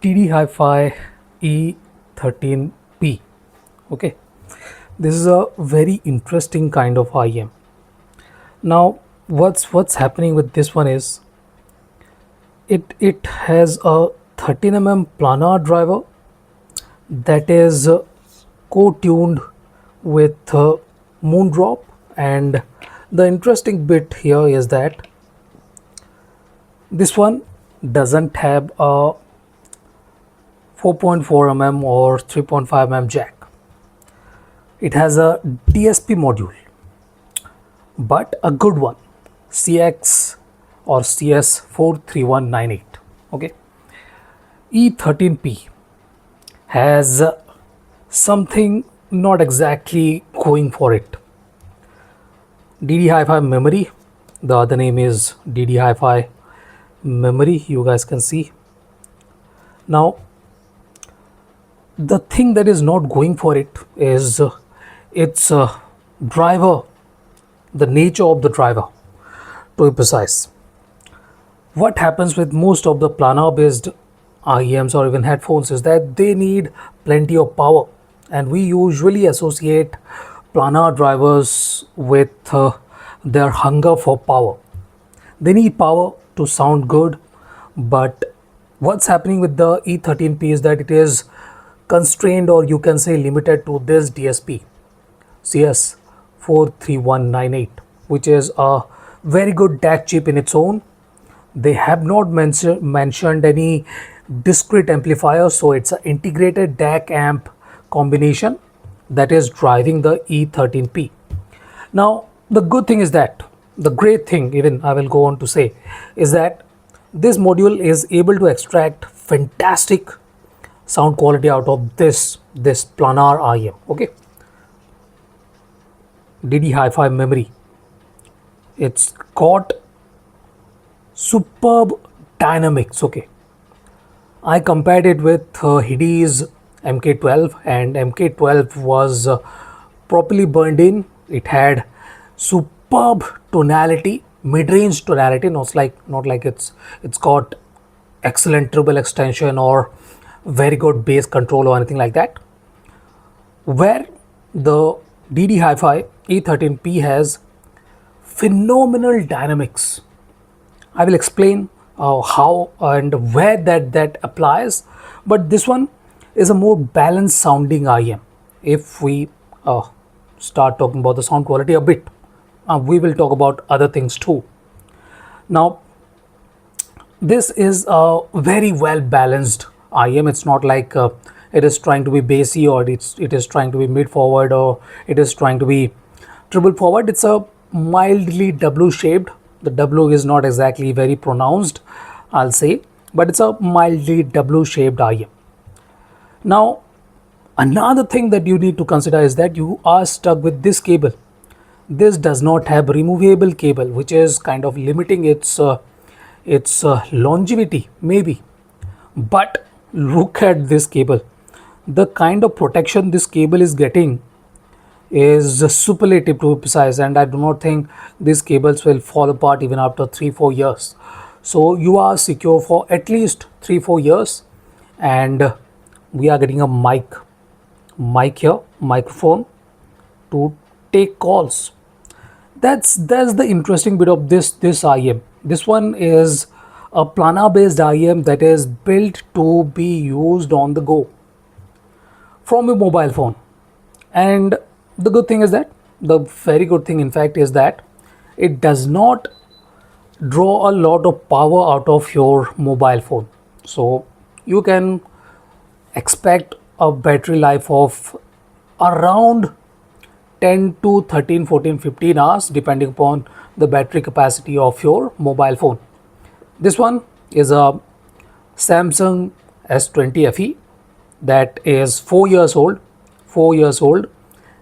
DDhifi E13P. Okay, this is a very interesting kind of IEM. Now, what's happening with this one is it has a 13mm planar driver that is co-tuned with Moondrop, and the interesting bit here is that this one doesn't have a 4.4 mm or 3.5 mm jack. It has a DSP module, but a good one, CX or CS43198. Okay, E13P has something not exactly going for it. DDhifi memory, the other name is DDhifi memory, you guys can see. Now, the thing that is not going for it is its driver, the nature of the driver, to be precise. What happens with most of the planar based IEMs or even headphones is that they need plenty of power, and we usually associate planar drivers with their hunger for power. They need power to sound good, but what's happening with the E13P is that it is constrained, or you can say limited, to this DSP CS43198, which is a very good DAC chip in its own. They have not mentioned any discrete amplifier, so it's an integrated DAC amp combination that is driving the E13P. Now, the good thing is that, the great thing even I will go on to say, is that this module is able to extract fantastic sound quality out of this planar IEM. Okay, DDhifi memory, it's got superb dynamics. Okay, I compared it with Hide's MK12, and MK12 was properly burned in. It had superb tonality, mid-range tonality, not like it's got excellent treble extension or very good bass control or anything like that. Where the DDhifi E13P has phenomenal dynamics. I will explain how and where that applies, but this one is a more balanced sounding IEM. If we start talking about the sound quality a bit, we will talk about other things too. Now, this is a very well balanced IEM. It's not like it is trying to be bassy, or it is trying to be mid forward, or it is trying to be treble forward. It's a mildly W shaped. The W is not exactly very pronounced, I'll say, but it's a mildly W shaped IEM. Now, another thing that you need to consider is that you are stuck with this cable. This does not have removable cable, which is kind of limiting its longevity maybe. But look at this cable. The kind of protection this cable is getting is superlative, to be precise, and I do not think these cables will fall apart even after 3-4 years. So you are secure for at least 3-4 years, and we are getting a mic here, microphone, to take calls. That's the interesting bit of this IEM. This one is a planar based IEM that is built to be used on the go from a mobile phone. And the good thing is that, the very good thing in fact, is that it does not draw a lot of power out of your mobile phone. So you can expect a battery life of around 10 to 13, 14, 15 hours depending upon the battery capacity of your mobile phone. This one is a Samsung S20 FE that is 4 years old,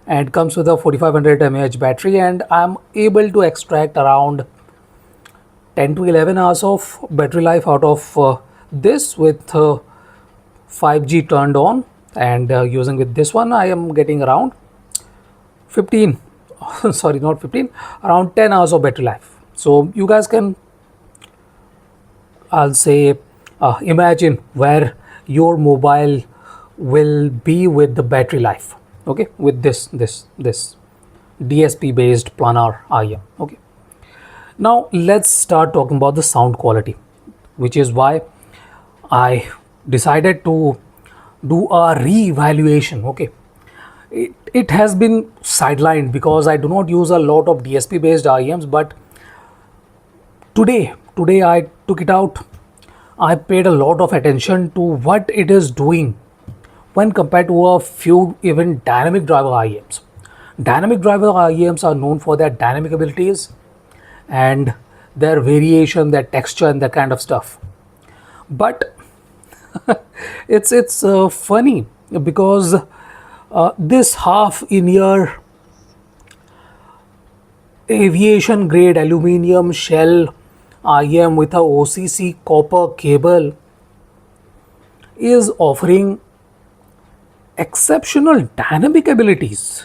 and comes with a 4500 mAh battery, and I'm able to extract around 10 to 11 hours of battery life out of this with 5G turned on, and using with this one I am getting around 15 sorry, not 15, around 10 hours of battery life. So you guys can, I'll say, imagine where your mobile will be with the battery life, okay, with this DSP based planar IEM. Okay, now let's start talking about the sound quality, which is why I decided to do a re-evaluation. Okay, it has been sidelined because I do not use a lot of DSP based IEMs, but today I took it out. I paid a lot of attention to what it is doing when compared to a few even dynamic driver IEMs. Dynamic driver IEMs are known for their dynamic abilities and their variation, their texture, and that kind of stuff. But it's funny because this half in ear aviation grade aluminum shell IEM with a OCC copper cable is offering exceptional dynamic abilities,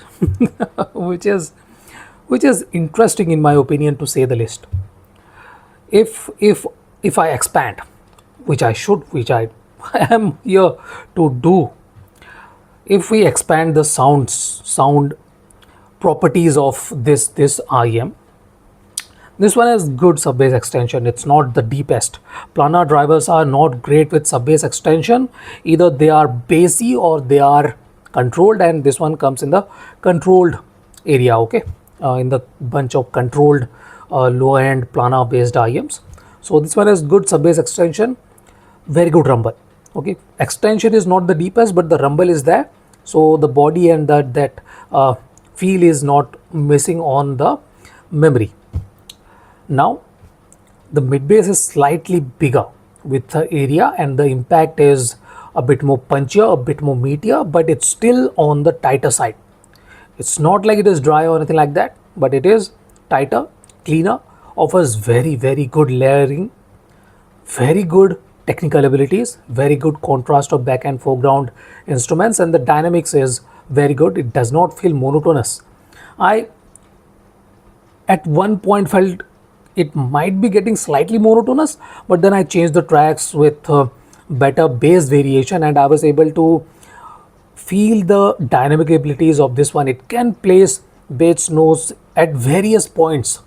which is interesting in my opinion, to say the least. If I expand, which I should, which I am here to do, if we expand the sound properties of this IEM, this one has good sub-bass extension. It's not the deepest. Planar drivers are not great with sub-bass extension. Either they are bassy or they are controlled, and this one comes in the controlled area, okay, in the bunch of controlled low-end planar based IEMs. So this one has good sub-bass extension, very good rumble. Okay, extension is not the deepest, but the rumble is there, so the body and that feel is not missing on the memory. Now the mid bass is slightly bigger with the area, and the impact is a bit more punchier, a bit more meatier, but it's still on the tighter side. It's not like it is dry or anything like that, but it is tighter, cleaner, offers very good layering, very good technical abilities, very good contrast of back and foreground instruments, and the dynamics is very good. It does not feel monotonous. I at one point felt it might be getting slightly monotonous, but then I changed the tracks with better bass variation, and I was able to feel the dynamic abilities of this one. It can place bass notes at various points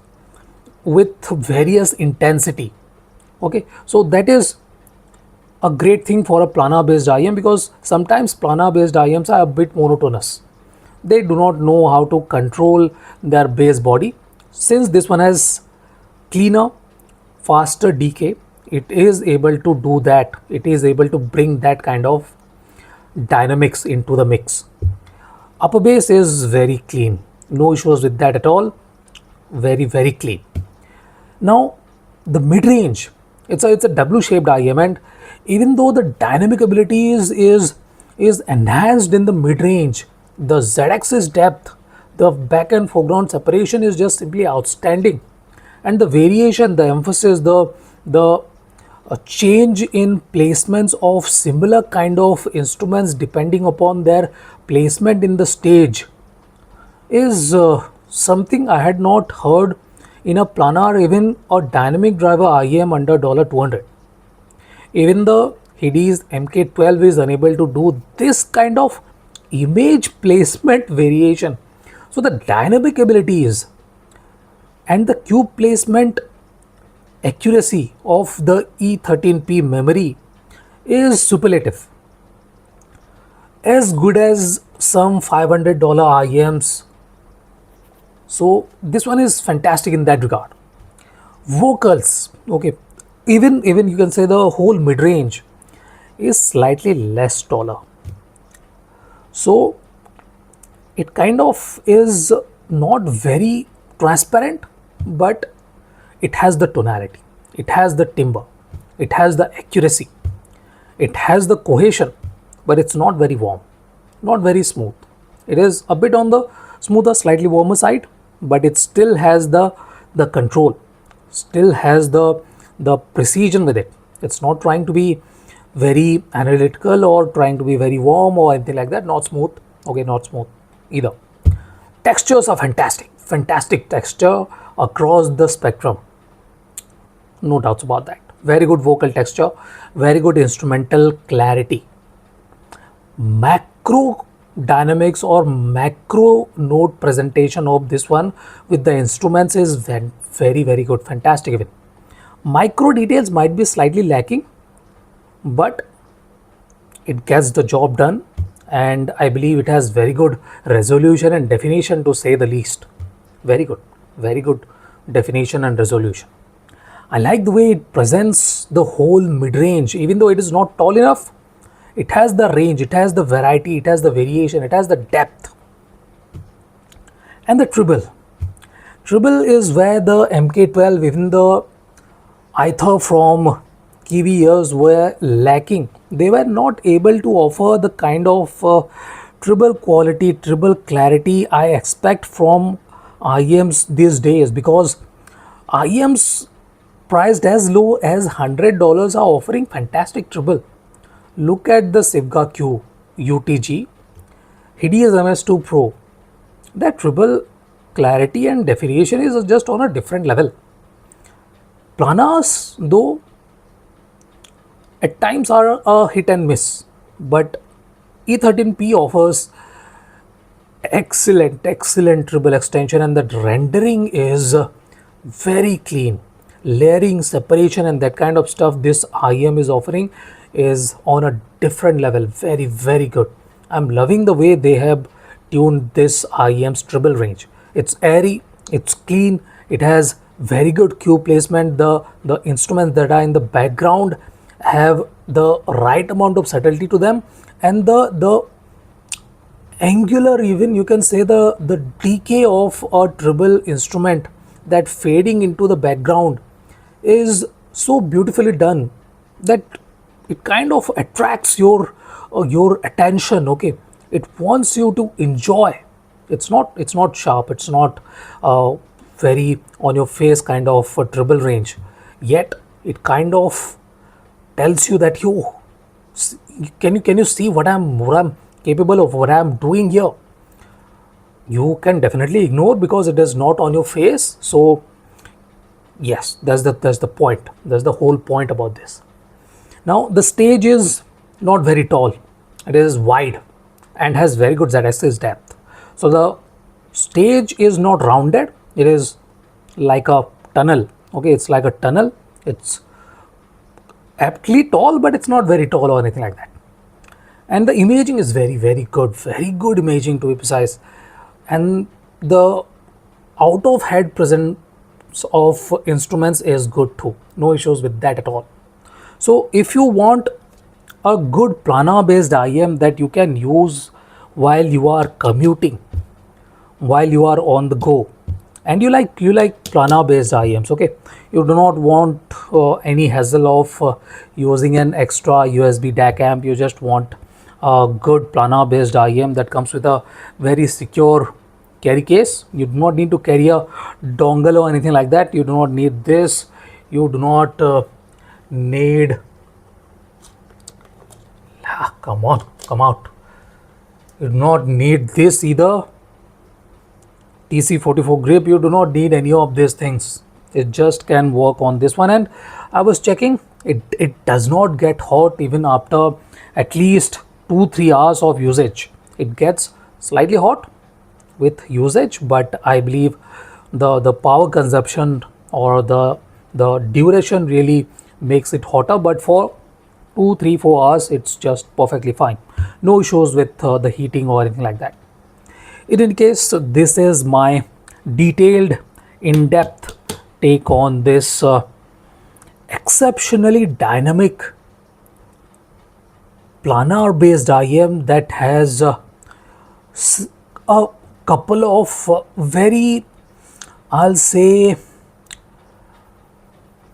with various intensity. Okay, so that is a great thing for a planar based IEM, because sometimes planar based IEMs are a bit monotonous. They do not know how to control their bass body. Since this one has cleaner, faster decay, it is able to do that. It is able to bring that kind of dynamics into the mix. Upper bass is very clean, no issues with that at all, very clean. Now the mid range, it's a W shaped IEM, and even though the dynamic ability is enhanced in the mid range, the Z axis depth, the back and foreground separation is just simply outstanding, and the variation, the emphasis, the change in placements of similar kind of instruments depending upon their placement in the stage is something I had not heard in a planar, even a dynamic driver IEM under $200. Even the Hidis MK12 is unable to do this kind of image placement variation. So the dynamic abilities and the cube placement accuracy of the E13P memory is superlative, as good as some $500 IEMs. So this one is fantastic in that regard. Vocals, okay, even you can say the whole mid range is slightly less taller, so it kind of is not very transparent, but it has the tonality, it has the timbre, it has the accuracy, it has the cohesion, but it's not very warm, not very smooth. It is a bit on the smoother, slightly warmer side, but it still has the control, still has the precision with it. It's not trying to be very analytical or trying to be very warm or anything like that. Not smooth. Okay, not smooth either. Textures are fantastic texture across the spectrum, no doubts about that. Very good vocal texture, very good instrumental clarity. macro dynamics or macro node presentation of this one with the instruments is very good, fantastic even. Micro details might be slightly lacking, but it gets the job done, and I believe it has very good resolution and definition, to say the least. Very good definition and resolution. I like the way it presents the whole mid-range. Even though it is not tall enough, it has the range, it has the variety, it has the variation, it has the depth. And the treble. Treble is where the MK12, even the Ether from Kiwi years were lacking. They were not able to offer the kind of treble quality, treble clarity I expect from IEMs these days, because IEMs priced as low as $100 are offering fantastic treble. Look at the Sivga Q UTG, hideous MS2 Pro. That treble clarity and definition is just on a different level. Planars, though, at times are a hit and miss, but E13P offers excellent treble extension, and the rendering is very clean. Layering, separation, and that kind of stuff this IEM is offering is on a different level. Very good. I'm loving the way they have tuned this IEM's treble range. It's airy, it's clean, it has very good cue placement. The instruments that are in the background have the right amount of subtlety to them, and the angular, even you can say, the decay of a treble instrument, that fading into the background is so beautifully done that it kind of attracts your attention. Okay, it wants you to enjoy. It's not sharp, it's not very on your face kind of a treble range, yet it kind of tells you that can you see what I'm capable of, what I'm doing here. You can definitely ignore because it is not on your face. So yes, that's the point, that's the whole point about this. Now the stage is not very tall, it is wide and has very good z-axis depth. So the stage is not rounded, it is like a tunnel. Okay, it's like a tunnel. It's aptly tall, but it's not very tall or anything like that. And the imaging is very good imaging, to be precise. And the out of head presence of instruments is good too, no issues with that at all. So if you want a good planar based IEM that you can use while you are commuting, while you are on the go, and you like planar based IEMs, okay, you do not want any hassle of using an extra USB DAC amp, you just want a good planar based IEM that comes with a very secure carry case. You do not need to carry a dongle or anything like that. You do not need this. You do not need come out. You do not need this either. TC44 grip, you do not need any of these things. It just can work on this one. And I was checking, it does not get hot even after at least 2-3 hours of usage. It gets slightly hot with usage, but I believe the power consumption or the duration really makes it hotter. But for 2-3-4 hours, it's just perfectly fine. No issues with the heating or anything like that. In any case, this is my detailed, in-depth take on this exceptionally dynamic planar based IEM that has a couple of very, I'll say,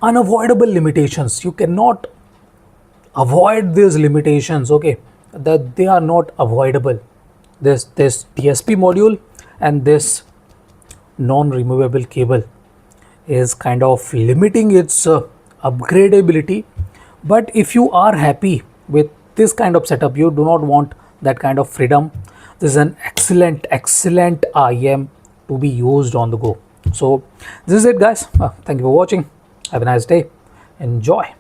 unavoidable limitations. You cannot avoid these limitations, okay, that they are not avoidable. This DSP module and this non-removable cable is kind of limiting its upgradability. But if you are happy with this kind of setup, you do not want that kind of freedom, this is an excellent IEM to be used on the go. So this is it, guys. Thank you for watching. Have a nice day. Enjoy.